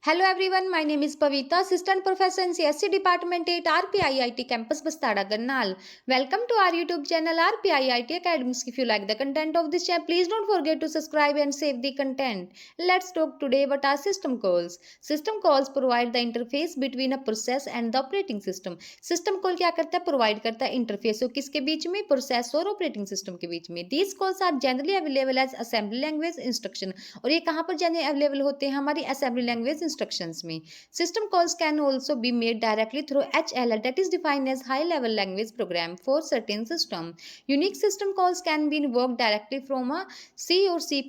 Hello everyone, my name is Pavita, Assistant Professor in CSC Department 8, RPIIT Campus Bastada Karnal. Welcome to our YouTube channel RPIIT Academics. If you like the content of this channel, please don't forget to subscribe and save the content. Let's talk today what are system calls. System calls provide the interface between a process and the operating system. System call क्या करता है? Provide करता है interface. So किसके बीच में? Process और operating system के बीच में. These calls are generally available as assembly language instruction. और ये कहाँ पर जनरली अवेलेबल होते हैं? हमारी assembly language instructions में. System calls can also be made directly through HLL, that is defined as high level language program for certain system. Unique system calls can be invoked directly from a C or C++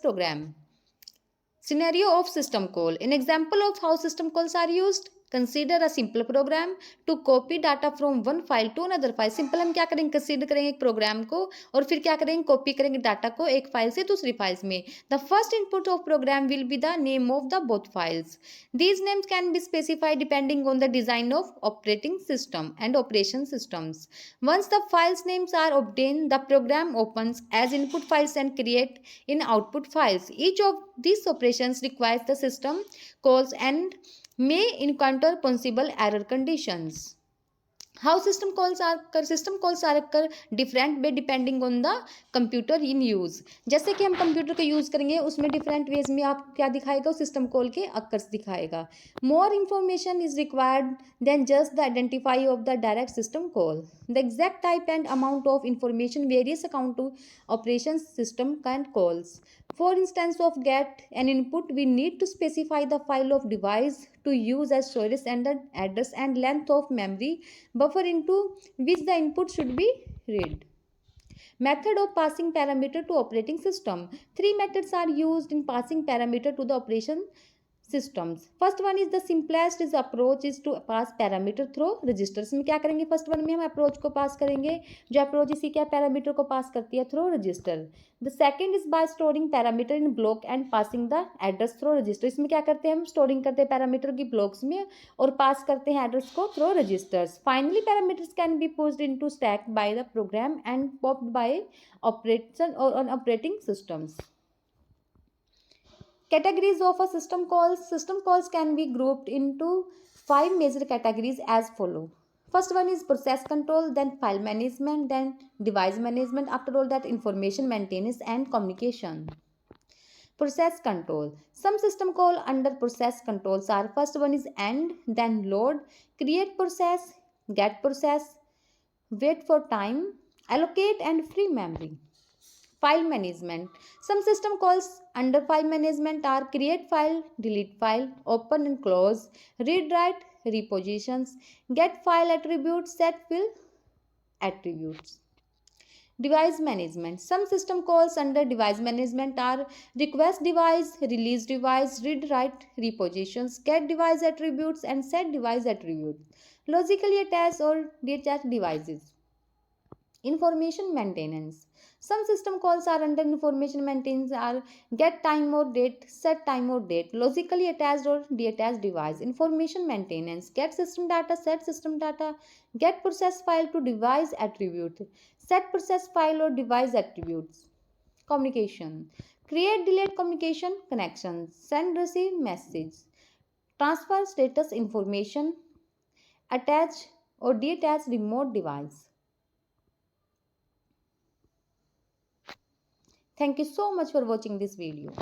program. Scenario of system call. An example of how system calls are used. Consider a simple program to copy data from one file to another file. Simple हम क्या करेंगे? Consider करेंगे एक programme को और फिर क्या करेंगे? कॉपी करेंगे डाटा को एक फाइल से दूसरी फाइल्स में. The first input of program will be the name of the both files. These names can be specified depending on the design of operating system and operation systems. Once the files names are obtained, the program opens as input files and create in output files. Each of these operations requires the system calls and may encounter possible error conditions. How system calls are occur different way depending on the computer in use. जैसे कि हम computer का use करेंगे उसमें different ways में आप क्या दिखाएगा? सिस्टम कॉल के अक्कर्स दिखाएगा. More information is required then just the identify of the direct system call. The exact type and amount of information varies according to operation system and calls. For instance of get an input, we need to specify the file of device to use as storage and the address and length of memory buffer into which the input should be read. Method of passing parameter to operating system. Three methods are used in passing parameter to the operation systems. First one is the simplest is approach is to pass parameter through registers. में क्या करेंगे? First one में हम approach को पास करेंगे. जो approach इसी क्या पैरामीटर को पास करती है? Through register. The second is by storing parameter in block and passing the address through register. इसमें क्या करते हैं? हम स्टोरिंग करते हैं पैरामीटर की ब्लॉक्स में और पास करते हैं एड्रेस को through registers. Finally parameters can be pushed into stack by the program and popped by operation or operating systems. Categories of a system calls. System calls can be grouped into 5 major categories as follow. First one is process control, then file management, then device management. After all that, information maintenance and communication. Process control. Some system call under process controls are: first one is end, then load, create process, get process, wait for time, allocate and free memory. File management. Some system calls under file management are create file, delete file, open and close, read write, repositions, get file attributes, set fill attributes. Device management. Some system calls under device management are request device, release device, read write, repositions, get device attributes and set device attributes. Logically attached or detached devices. Information maintenance. Some system calls are under information maintenance are get time or date, set time or date, logically attached or detached device. Information maintenance. Get system data, set system data, get process file to device attribute, set process file or device attributes. Communication. Create delete communication connections, send receive message, transfer status information, attach or detach remote device. Thank you so much for watching this video.